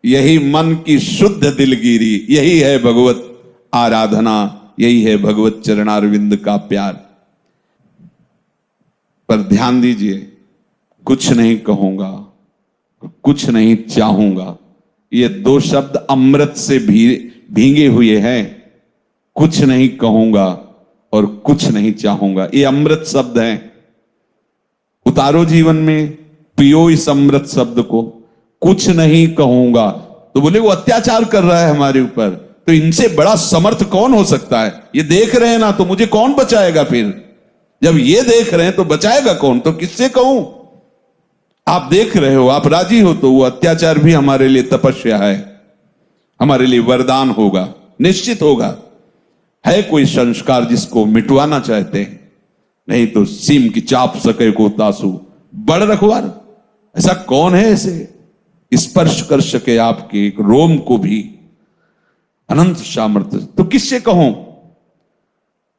यही मन की शुद्ध दिलगिरी, यही है भगवत आराधना, यही है भगवत चरणारविंद का प्यार। पर ध्यान दीजिए, कुछ नहीं कहूंगा, कुछ नहीं चाहूंगा, ये दो शब्द अमृत से भींगे हुए हैं। कुछ नहीं कहूंगा और कुछ नहीं चाहूंगा, ये अमृत शब्द हैं। उतारो जीवन में, पियो इस अमृत शब्द को। कुछ नहीं कहूंगा, तो बोले वो अत्याचार कर रहा है हमारे ऊपर, तो इनसे बड़ा समर्थ कौन हो सकता है? ये देख रहे हैं ना, तो मुझे कौन बचाएगा? फिर जब ये देख रहे हैं तो बचाएगा कौन? तो किससे कहूं? आप देख रहे हो, आप राजी हो, तो वो अत्याचार भी हमारे लिए तपस्या है, हमारे लिए वरदान होगा, निश्चित होगा। है कोई संस्कार जिसको मिटवाना चाहते हैं? नहीं तो सीम की चाप सके को तासु, बड़ रखवार, ऐसा कौन है ऐसे स्पर्श कर सके आपके एक रोम को भी? अनंत सामर्थ्य। तो किससे कहूं?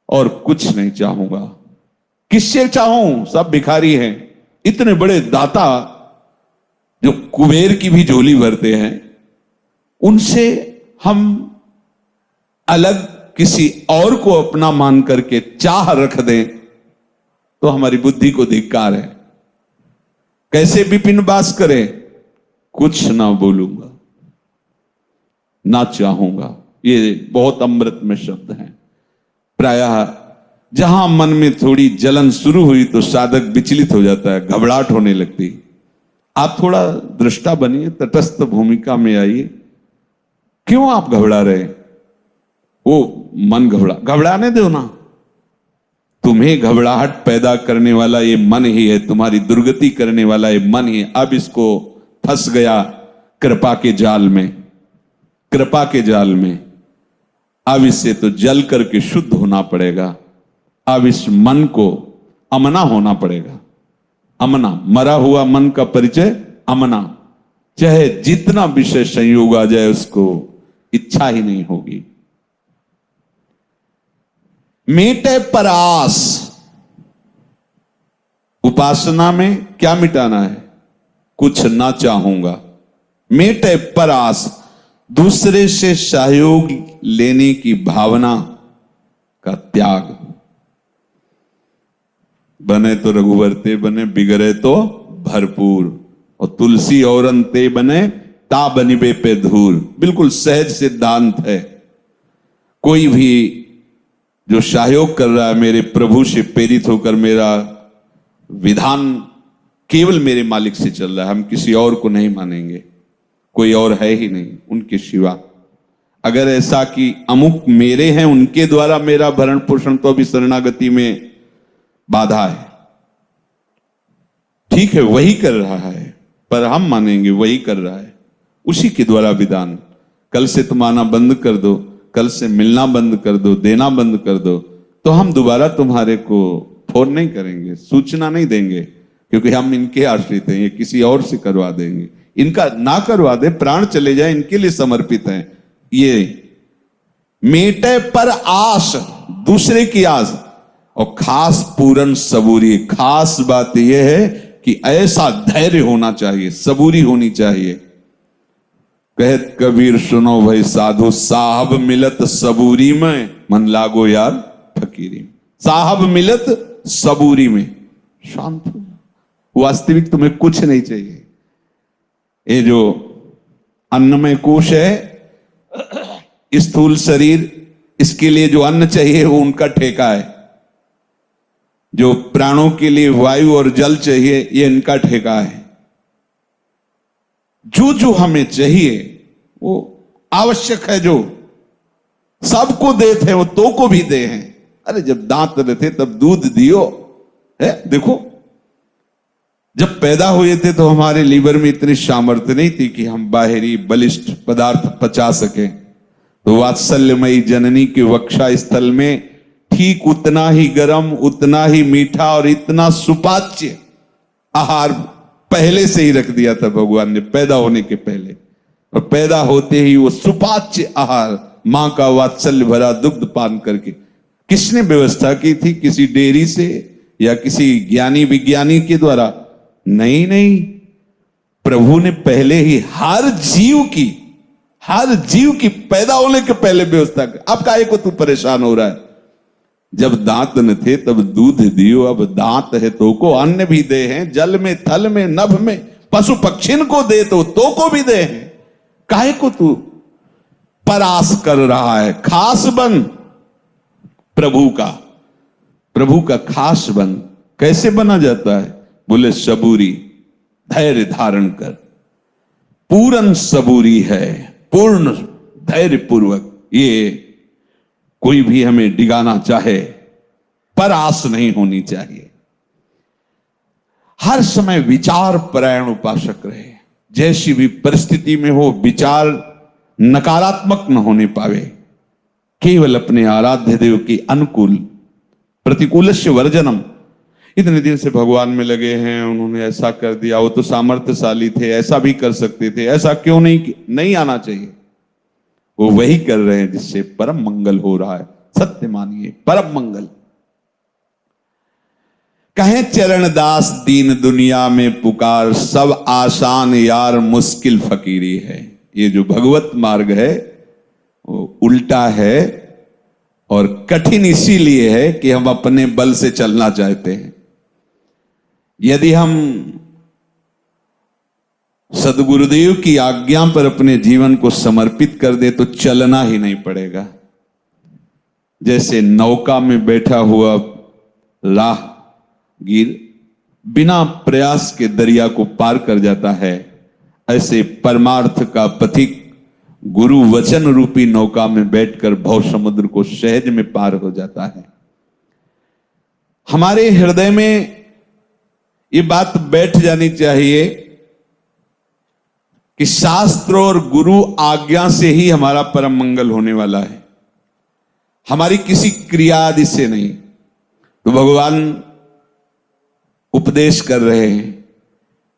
और कुछ नहीं चाहूंगा। किससे चाहूं? सब भिखारी हैं। इतने बड़े दाता जो कुबेर की भी झोली भरते हैं, उनसे हम अलग किसी और को अपना मान करके चाह रख दें तो हमारी बुद्धि को धिक्कार है। कैसे विपिन बास करें? कुछ ना बोलूंगा, ना चाहूंगा, ये बहुत अमृत में शब्द हैं। प्रायः जहां मन में थोड़ी जलन शुरू हुई तो साधक विचलित हो जाता है, घबराहट होने लगती। आप थोड़ा दृष्टा बनिए, तटस्थ भूमिका में आइए। क्यों आप घबरा रहे? वो मन घबराने दो ना। तुम्हें घबराहट पैदा करने वाला ये मन ही है, तुम्हारी दुर्गति करने वाला ये मन ही है। अब इसको फंस गया कृपा के जाल में, कृपा के जाल में। अब इससे तो जल करके शुद्ध होना पड़ेगा। अब इस मन को अमना होना पड़ेगा। अमना, मरा हुआ मन का परिचय अमना। चाहे जितना विषय संयोग आ जाए, उसको इच्छा ही नहीं होगी। मेटे पर आस। उपासना में क्या मिटाना है? कुछ ना चाहूंगा। मेटे पर आस, दूसरे से सहयोग लेने की भावना का त्याग। बने तो रघुवर ते बने, बिगड़े तो भरपूर। और तुलसी औरन ते बने, ता बनिबे पे धूल। बिल्कुल सहज सिद्धांत है। कोई भी जो सहयोग कर रहा है मेरे प्रभु से प्रेरित होकर, मेरा विधान केवल मेरे मालिक से चल रहा है, हम किसी और को नहीं मानेंगे। कोई और है ही नहीं उनके सिवा। अगर ऐसा कि अमुक मेरे हैं, उनके द्वारा मेरा भरण पोषण, तो अभी शरणागति में बाधा है। ठीक है, वही कर रहा है, पर हम मानेंगे वही कर रहा है, उसी के द्वारा विधान। कल से तुम आना बंद कर दो, कल से मिलना बंद कर दो, देना बंद कर दो, तो हम दोबारा तुम्हारे को फोन नहीं करेंगे, सूचना नहीं देंगे, क्योंकि हम इनके आश्रित हैं। ये किसी और से करवा देंगे। इनका ना करवा दे, प्राण चले जाए, इनके लिए समर्पित हैं। ये मेटे पर आस, दूसरे की आस। और खास पूरन सबूरी। खास बात यह है कि ऐसा धैर्य होना चाहिए, सबूरी होनी चाहिए। कहत कबीर सुनो भाई साधु, साहब मिलत सबूरी में, मन लागो यार फकीरी। साहब मिलत सबूरी में, शांत हो। वास्तविक तुम्हें कुछ नहीं चाहिए। ये जो अन्नमय कोश है, स्थूल शरीर, इसके लिए जो अन्न चाहिए वो उनका ठेका है। जो प्राणों के लिए वायु और जल चाहिए, ये इनका ठेका है। जो जो हमें चाहिए वो आवश्यक है, जो सबको देते हैं वो तो को भी दे हैं। अरे जब दांत रहते तब दूध दियो है। देखो, जब पैदा हुए थे तो हमारे लीवर में इतनी सामर्थ्य नहीं थी कि हम बाहरी बलिष्ठ पदार्थ पचा सके। तो वात्सल्यमयी जननी के वक्षा स्थल में ठीक उतना ही गर्म, उतना ही मीठा और इतना सुपाच्य आहार पहले से ही रख दिया था भगवान ने, पैदा होने के पहले। और पैदा होते ही वो सुपाच्य आहार, मां का वात्सल्य भरा दुग्ध पान करके। किसने व्यवस्था की थी? किसी डेयरी से या किसी ज्ञानी विज्ञानी के द्वारा? नहीं नहीं, प्रभु ने पहले ही हर जीव की पैदा होने के पहले व्यवस्था की। अब काहे को तू परेशान हो रहा है? जब दांत न थे तब दूध दियो, अब दांत है तो को अन्न भी दे हैं, जल में थल में नभ में पशु पक्षिन को दे तो को भी दे हैं। काहे को तू परास कर रहा है? खास बन प्रभु का खास बन। कैसे बना जाता है? बोले सबूरी, धैर्य धारण कर। पूर्ण सबूरी है, पूर्ण धैर्य पूर्वक। ये कोई भी हमें डिगाना चाहे, पर आस नहीं होनी चाहिए। हर समय विचार परायण उपासक रहे। जैसी भी परिस्थिति में हो, विचार नकारात्मक न होने पावे। केवल अपने आराध्य देव के अनुकूल, प्रतिकूलस्य वर्जनम। इतने दिन से भगवान में लगे हैं, उन्होंने ऐसा कर दिया, वो तो सामर्थ्यशाली थे, ऐसा भी कर सकते थे, ऐसा क्यों नहीं आना चाहिए। वो वही कर रहे हैं जिससे परम मंगल हो रहा है। सत्य मानिए, परम मंगल। कहे चरण दास दीन दुनिया में पुकार, सब आसान यार मुश्किल फकीरी है। ये जो भगवत मार्ग है वो उल्टा है और कठिन इसीलिए है कि हम अपने बल से चलना चाहते हैं। यदि हम सदगुरुदेव की आज्ञा पर अपने जीवन को समर्पित कर दे तो चलना ही नहीं पड़ेगा। जैसे नौका में बैठा हुआ राहगीर बिना प्रयास के दरिया को पार कर जाता है, ऐसे परमार्थ का पथिक गुरु वचन रूपी नौका में बैठकर भव समुद्र को सहज में पार हो जाता है। हमारे हृदय में ये बात बैठ जानी चाहिए कि शास्त्र और गुरु आज्ञा से ही हमारा परम मंगल होने वाला है, हमारी किसी क्रिया आदि से नहीं। तो भगवान उपदेश कर रहे हैं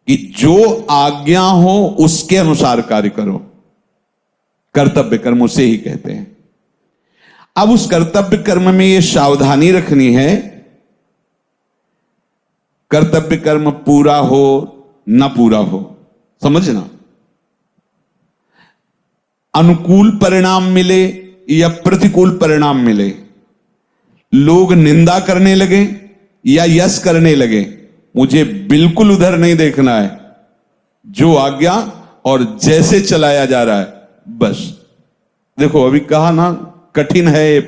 कि जो आज्ञा हो उसके अनुसार कार्य करो। कर्तव्य कर्म उसे ही कहते हैं। अब उस कर्तव्य कर्म में यह सावधानी रखनी है, कर्तव्य कर्म पूरा हो ना पूरा हो, समझना। अनुकूल परिणाम मिले या प्रतिकूल परिणाम मिले, लोग निंदा करने लगे या यश करने लगे, मुझे बिल्कुल उधर नहीं देखना है। जो आज्ञा और जैसे चलाया जा रहा है बस। देखो अभी कहा ना, कठिन है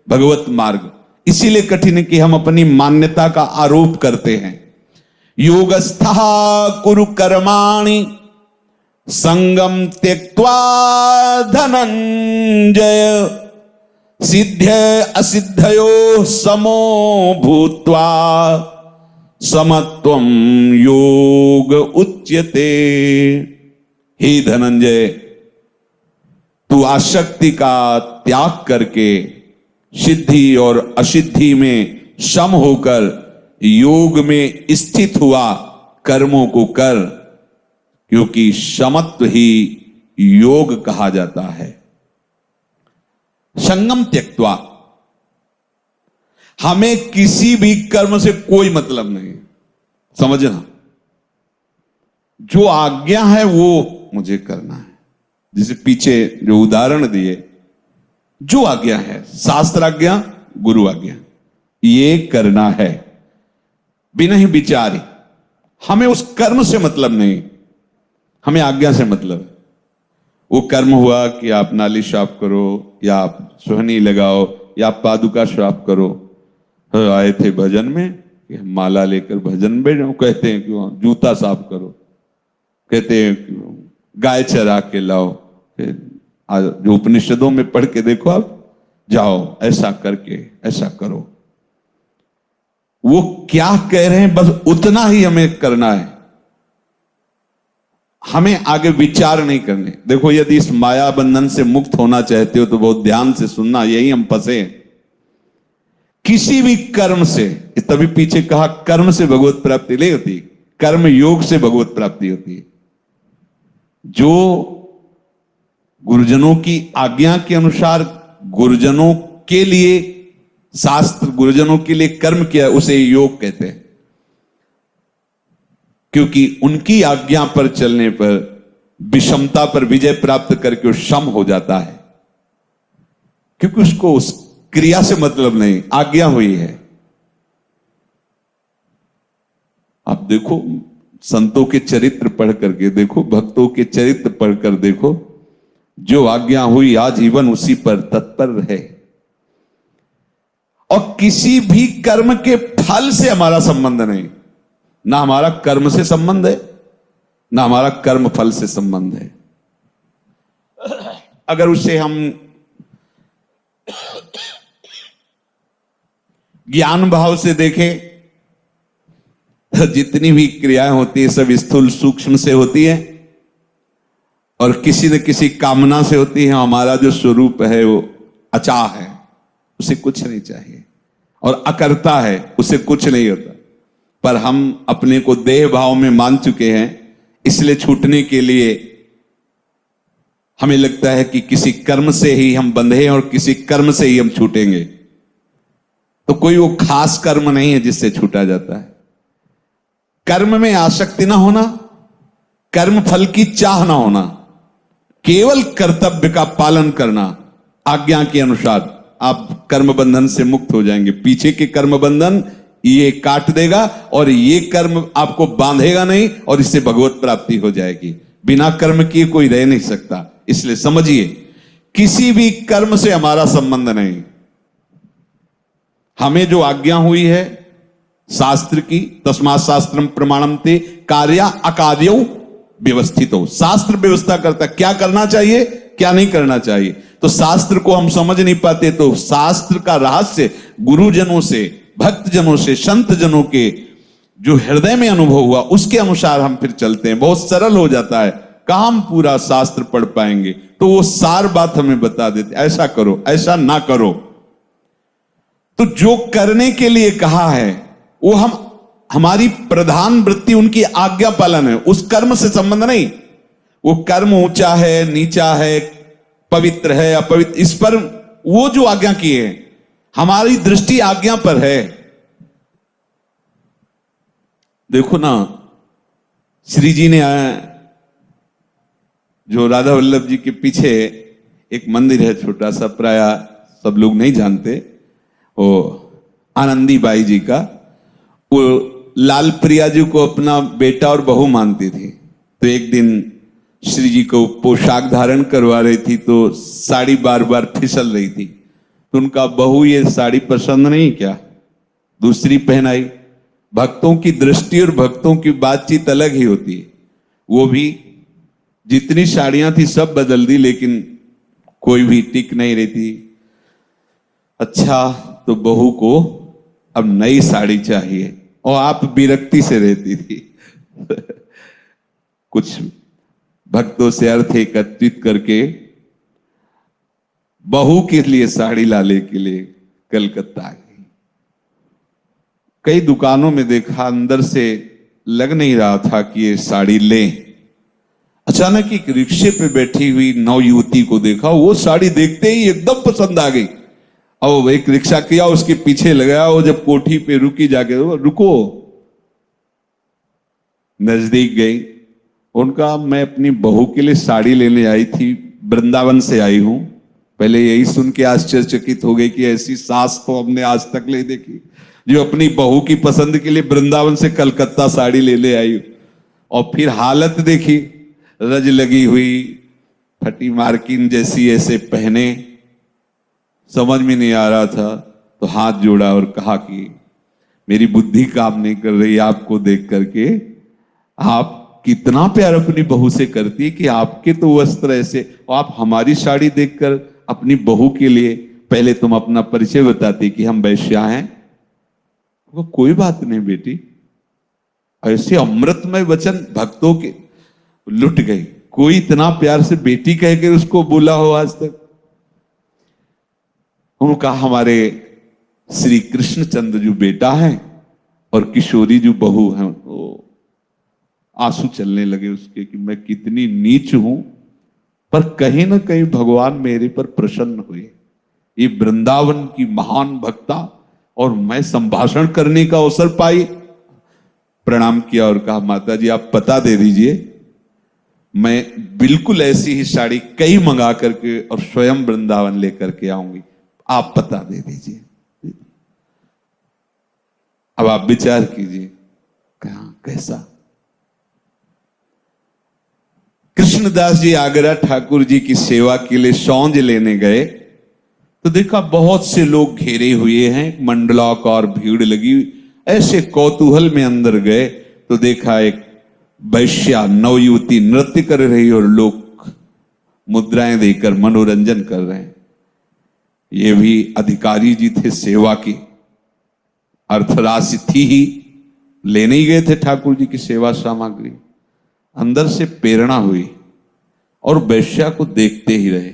भगवत मार्ग। इसीलिए कठिन है कि हम अपनी मान्यता का आरोप करते हैं। योगस्था कुरु कर्माणि संगम त्यक्त्वा धनंजय, सिद्ध्य असिद्धयो समो भूत्वा समत्वम योग उच्यते। हे धनंजय, तू आसक्ति का त्याग करके सिद्धि और असिद्धि में सम होकर योग में स्थित हुआ कर्मों को कर, क्योंकि समत्व ही योग कहा जाता है। संगम त्यक्त्वा, हमें किसी भी कर्म से कोई मतलब नहीं, समझना। जो आज्ञा है वो मुझे करना है। जिसे पीछे जो उदाहरण दिए, जो आज्ञा है, शास्त्र आज्ञा गुरु आज्ञा, ये करना है बिना ही विचारी। हमें उस कर्म से मतलब नहीं, हमें आज्ञा से मतलब है। वो कर्म हुआ कि आप नाली साफ करो या आप सुहनी लगाओ या आप पादुका साफ करो। आए थे भजन में कि माला लेकर भजन में बैठो, कहते हैं कि जूता साफ करो, कहते हैं कि गाय चरा के लाओ। जो उपनिषदों में पढ़ के देखो, आप जाओ ऐसा करके ऐसा करो। वो क्या कह रहे हैं बस उतना ही हमें करना है, हमें आगे विचार नहीं करने। देखो यदि इस माया बंधन से मुक्त होना चाहते हो तो बहुत ध्यान से सुनना, यही हम फंसे। किसी भी कर्म से, तभी पीछे कहा कर्म से भगवत प्राप्ति नहीं होती, कर्म योग से भगवत प्राप्ति होती है। जो गुरुजनों की आज्ञा के अनुसार गुरुजनों के लिए शास्त्र, गुरुजनों के लिए कर्म किया, उसे योग कहते हैं। क्योंकि उनकी आज्ञा पर चलने पर विषमता पर विजय प्राप्त करके वो सम हो जाता है, क्योंकि उसको उस क्रिया से मतलब नहीं, आज्ञा हुई है। आप देखो, संतों के चरित्र पढ़ करके देखो, भक्तों के चरित्र पढ़कर देखो, जो आज्ञा हुई आजीवन उसी पर तत्पर रहे। और किसी भी कर्म के फल से हमारा संबंध नहीं, ना हमारा कर्म से संबंध है, ना हमारा कर्म फल से संबंध है। अगर उसे हम ज्ञान भाव से देखें तो जितनी भी क्रियाएं होती है सब स्थूल सूक्ष्म से होती है और किसी न किसी कामना से होती है। हमारा जो स्वरूप है वो अचाह है, उसे कुछ नहीं चाहिए, और अकर्ता है, उसे कुछ नहीं होता। पर हम अपने को देह भाव में मान चुके हैं, इसलिए छूटने के लिए हमें लगता है कि किसी कर्म से ही हम बंधे हैं और किसी कर्म से ही हम छूटेंगे। तो कोई वो खास कर्म नहीं है जिससे छूटा जाता है। कर्म में आसक्ति ना होना, कर्म फल की चाह ना होना, केवल कर्तव्य का पालन करना, आज्ञा के अनुसार आप कर्म बंधन से मुक्त हो जाएंगे। पीछे के कर्म बंधन ये काट देगा और ये कर्म आपको बांधेगा नहीं, और इससे भगवत प्राप्ति हो जाएगी। बिना कर्म किए कोई रह नहीं सकता। इसलिए समझिए, किसी भी कर्म से हमारा संबंध नहीं। हमें जो आज्ञा हुई है शास्त्र की, तस्मात् शास्त्रम प्रमाणम ते कार्या अकार्यौ व्यवस्थितो। शास्त्र व्यवस्था करता क्या करना चाहिए क्या नहीं करना चाहिए। तो शास्त्र को हम समझ नहीं पाते, तो शास्त्र का रहस्य गुरुजनों से, भक्त जनों से, संत जनों के जो हृदय में अनुभव हुआ उसके अनुसार हम फिर चलते हैं। बहुत सरल हो जाता है। कहां हम पूरा शास्त्र पढ़ पाएंगे, तो वो सार बात हमें बता देते, ऐसा करो, ऐसा ना करो। तो जो करने के लिए कहा है वो हमारी प्रधान वृत्ति उनकी आज्ञा पालन है, उस कर्म से संबंध नहीं। वो कर्म ऊंचा है, नीचा है, पवित्र है, अपवित्र, इस पर वो जो आज्ञा किए हैं, हमारी दृष्टि आज्ञा पर है। देखो ना, श्री जी ने जो राधा वल्लभ जी के पीछे एक मंदिर है छोटा सा, प्राय सब लोग नहीं जानते, वो आनंदी बाई जी का, वो लाल प्रिया जी को अपना बेटा और बहू मानती थी। तो एक दिन श्री जी को पोशाक धारण करवा रही थी, तो साड़ी बार बार फिसल रही थी। तो उनका बहू, ये साड़ी पसंद नहीं क्या, दूसरी पहनाई। भक्तों की दृष्टि और भक्तों की बातचीत अलग ही होती है। वो भी जितनी साड़ियां थी सब बदल दी, लेकिन कोई भी टिक नहीं रही थी। अच्छा, तो बहू को अब नई साड़ी चाहिए, और आप विरक्ति से रहती थी। कुछ भक्तों से अर्थ एकत्रित करके बहू के लिए साड़ी लाने के लिए कलकत्ता आ गई। कई दुकानों में देखा, अंदर से लग नहीं रहा था कि ये साड़ी लें। अचानक एक रिक्शे पे बैठी हुई नव युवती को देखा, वो साड़ी देखते ही एकदम पसंद आ गई। और एक रिक्शा किया, उसके पीछे लगाया। वो जब कोठी पे रुकी, जाके रुको, नजदीक गई। उनका, मैं अपनी बहू के लिए साड़ी लेने आई थी, वृंदावन से आई हूं। पहले यही सुन के आश्चर्यचकित हो गई कि ऐसी सास तो हमने आज तक नहीं देखी, जो अपनी बहू की पसंद के लिए वृंदावन से कलकत्ता साड़ी ले आई। और फिर हालत देखी, रज लगी हुई, फटी मार्किन जैसी, ऐसे पहने, समझ में नहीं आ रहा था। तो हाथ जोड़ा और कहा कि मेरी बुद्धि काम नहीं कर रही आपको देख करके। आप कितना प्यार अपनी बहू से करती है कि आपके तो वस्त्र ऐसे, और आप हमारी साड़ी देखकर अपनी बहू के लिए, पहले तुम अपना परिचय बताती कि हम वैश्या हैं। वो कोई बात नहीं बेटी, ऐसे अमृतमय वचन भक्तों के लुट गई। कोई इतना प्यार से बेटी कह के उसको बोला हो आज तक। उनका, हमारे श्री कृष्णचंद्र जो बेटा है और किशोरी जो बहू है, वो आंसू चलने लगे उसके कि मैं कितनी नीच हूं, पर कहीं ना कहीं भगवान मेरे पर प्रसन्न हुए। ये वृंदावन की महान भक्ता, और मैं संभाषण करने का अवसर पाई। प्रणाम किया और कहा माता जी आप पता दे दीजिए, मैं बिल्कुल ऐसी ही साड़ी कई मंगा करके और स्वयं वृंदावन लेकर के आऊंगी, आप पता दे दीजिए। अब आप विचार कीजिए कहां कैसा। कृष्णदास जी आगरा ठाकुर जी की सेवा के लिए सौंज लेने गए तो देखा बहुत से लोग घेरे हुए हैं, मंडलाक और भीड़ लगी। ऐसे कौतूहल में अंदर गए तो देखा एक वैश्या नवयुवती नृत्य कर रही और लोग मुद्राएं देकर मनोरंजन कर रहे हैं। ये भी अधिकारी जी थे सेवा की, अर्थराशि थी ही, लेने ही गए थे ठाकुर जी की सेवा सामग्री। अंदर से प्रेरणा हुई और वैश्या को देखते ही रहे।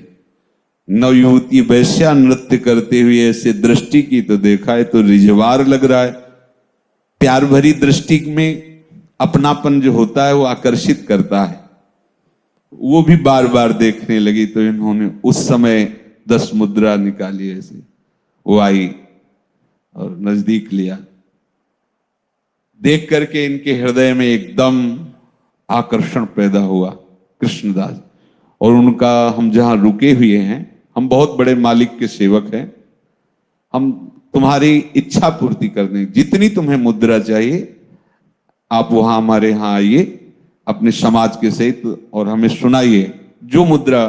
नवयुवती वैश्या नृत्य करते हुए ऐसे दृष्टि की तो देखा है तो रिझवार लग रहा है। प्यार भरी दृष्टि में अपनापन जो होता है वो आकर्षित करता है। वो भी बार बार देखने लगी तो इन्होंने उस समय 10 मुद्रा निकाली, ऐसे वो आई और नजदीक लिया। देख करके इनके हृदय में एकदम आकर्षण पैदा हुआ कृष्णदास। और उनका, हम जहां रुके हुए हैं, हम बहुत बड़े मालिक के सेवक हैं, हम तुम्हारी इच्छा पूर्ति कर दें, जितनी तुम्हें मुद्रा चाहिए आप वहां हमारे यहां आइए अपने समाज के सहित और हमें सुनाइए जो मुद्रा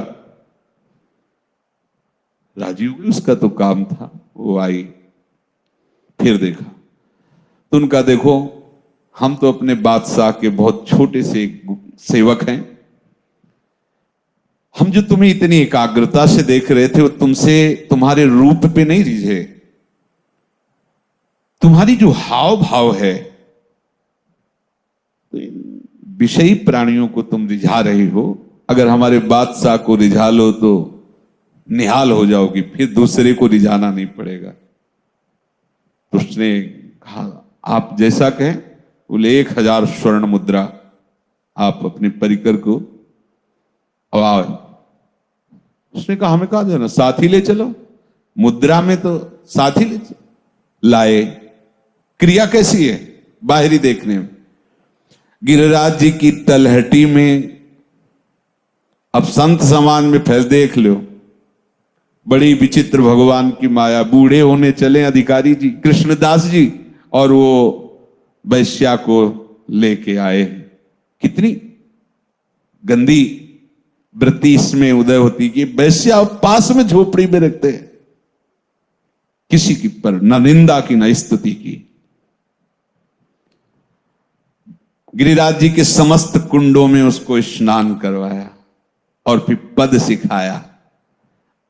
राजी होगी। उसका तो काम था। वो आई, फिर देखा तो उनका, देखो हम तो अपने बादशाह के बहुत छोटे से सेवक हैं, हम जो तुम्हें इतनी एकाग्रता से देख रहे थे वो तुमसे, तुम्हारे रूप पे नहीं रिझे, तुम्हारी जो हाव भाव है, विषयी प्राणियों को तुम रिझा रही हो। अगर हमारे बादशाह को रिझा लो तो निहाल हो जाओगी, फिर दूसरे को रिझाना नहीं पड़ेगा। तो उसने कहा आप जैसा कहें। बोले 1000 स्वर्ण मुद्रा आप अपने परिकर को। और उसने कहा हमें कहा देना, साथ ही ले चलो, मुद्रा में तो साथ ही ले चलो। लाए। क्रिया कैसी है बाहरी देखने में। गिरिराज जी की तलहटी में, अब संत समाज में फैल देख लो, बड़ी विचित्र भगवान की माया। बूढ़े होने चले अधिकारी जी कृष्णदास जी और वो वैश्या को लेके आए। कितनी गंदी वृत्ति इसमें उदय होती कि वैश्या पास में झोपड़ी में रखते हैं, किसी की पर न निंदा की न स्तुति की। गिरिराज जी के समस्त कुंडों में उसको स्नान करवाया और फिर पद सिखाया।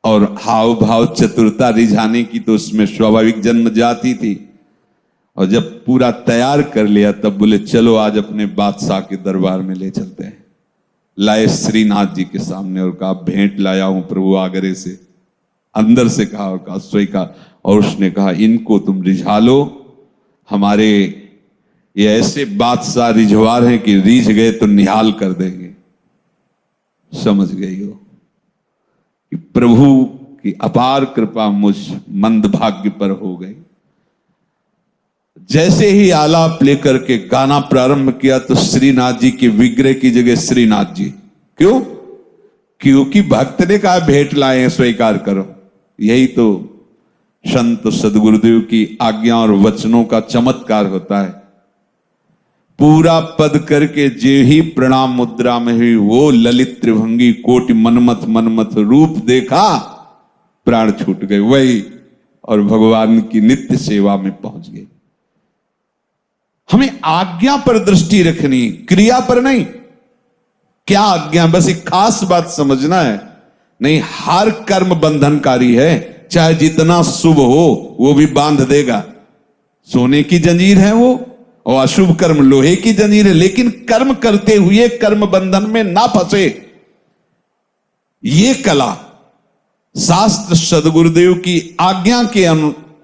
और हाव भाव चतुरता रिझाने की तो उसमें स्वाभाविक जन्म जाती थी। और जब पूरा तैयार कर लिया तब बोले चलो आज अपने बादशाह के दरबार में ले चलते हैं। लाए श्रीनाथ जी के सामने और कहा भेंट लाया हूं प्रभु आगरे से। अंदर से कहा और कहा स्वीकार। और उसने कहा इनको तुम रिझा लो, हमारे ये ऐसे बादशाह रिझवार हैं कि रीझ गए तो निहाल कर देंगे। समझ गई हो कि प्रभु की अपार कृपा मुझ मंदभाग्य पर हो गई। जैसे ही आलाप लेकर के गाना प्रारंभ किया तो श्रीनाथ जी के विग्रह की जगह श्रीनाथ जी। क्यों? क्योंकि भक्त ने कहा भेंट लाए हैं, स्वीकार करो। यही तो संत सदगुरुदेव की आज्ञा और वचनों का चमत्कार होता है। पूरा पद करके जे ही प्रणाम मुद्रा में हुई, वो ललित त्रिभंगी कोटि मनमथ मनमथ रूप देखा, प्राण छूट गए वही, और भगवान की नित्य सेवा में पहुंच गए। हमें आज्ञा पर दृष्टि रखनी, क्रिया पर नहीं। क्या आज्ञा? बस एक खास बात समझना है, नहीं हर कर्म बंधनकारी है, चाहे जितना शुभ हो वो भी बांध देगा। सोने की जंजीर है वो, और अशुभ कर्म लोहे की जंजीर है। लेकिन कर्म करते हुए कर्म बंधन में ना फंसे, ये कला शास्त्र सदगुरुदेव की आज्ञा के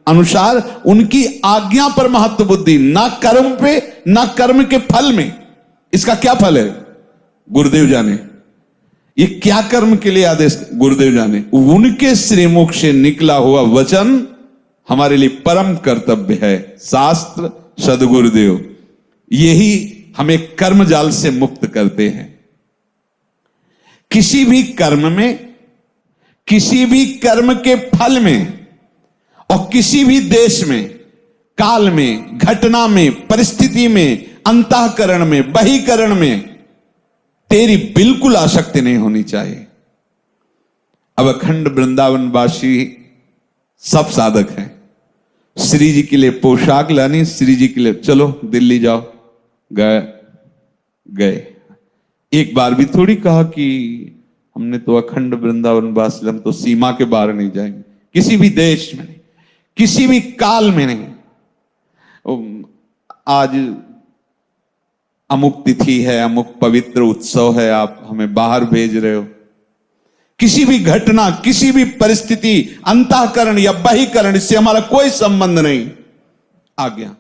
अनुसार, उनकी आज्ञा पर महत्व बुद्धि, ना कर्म पे ना कर्म के फल में। इसका क्या फल है गुरुदेव जाने, ये क्या कर्म के लिए आदेश गुरुदेव जाने। उनके श्रीमुख से निकला हुआ वचन हमारे लिए परम कर्तव्य है। शास्त्र सदगुरुदेव यही हमें कर्म जाल से मुक्त करते हैं। किसी भी कर्म में, किसी भी कर्म के फल में और किसी भी देश में, काल में, घटना में, परिस्थिति में, अंतःकरण में, बहिकरण में तेरी बिल्कुल आसक्ति नहीं होनी चाहिए। अब अखंड वृंदावनवासी सब साधक हैं। श्री जी के लिए पोशाक लानी, श्री जी के लिए चलो दिल्ली जाओ, गए। एक बार भी थोड़ी कहा कि हमने तो अखंड वृंदावनवासी, हम तो सीमा के बाहर नहीं जाएंगे, किसी भी देश में नहीं, किसी भी काल में नहीं। आज अमुक तिथि है, अमुक पवित्र उत्सव है, आप हमें बाहर भेज रहे हो। किसी भी घटना, किसी भी परिस्थिति, अंतःकरण या बहिकरण, इससे हमारा कोई संबंध नहीं। आज्ञा।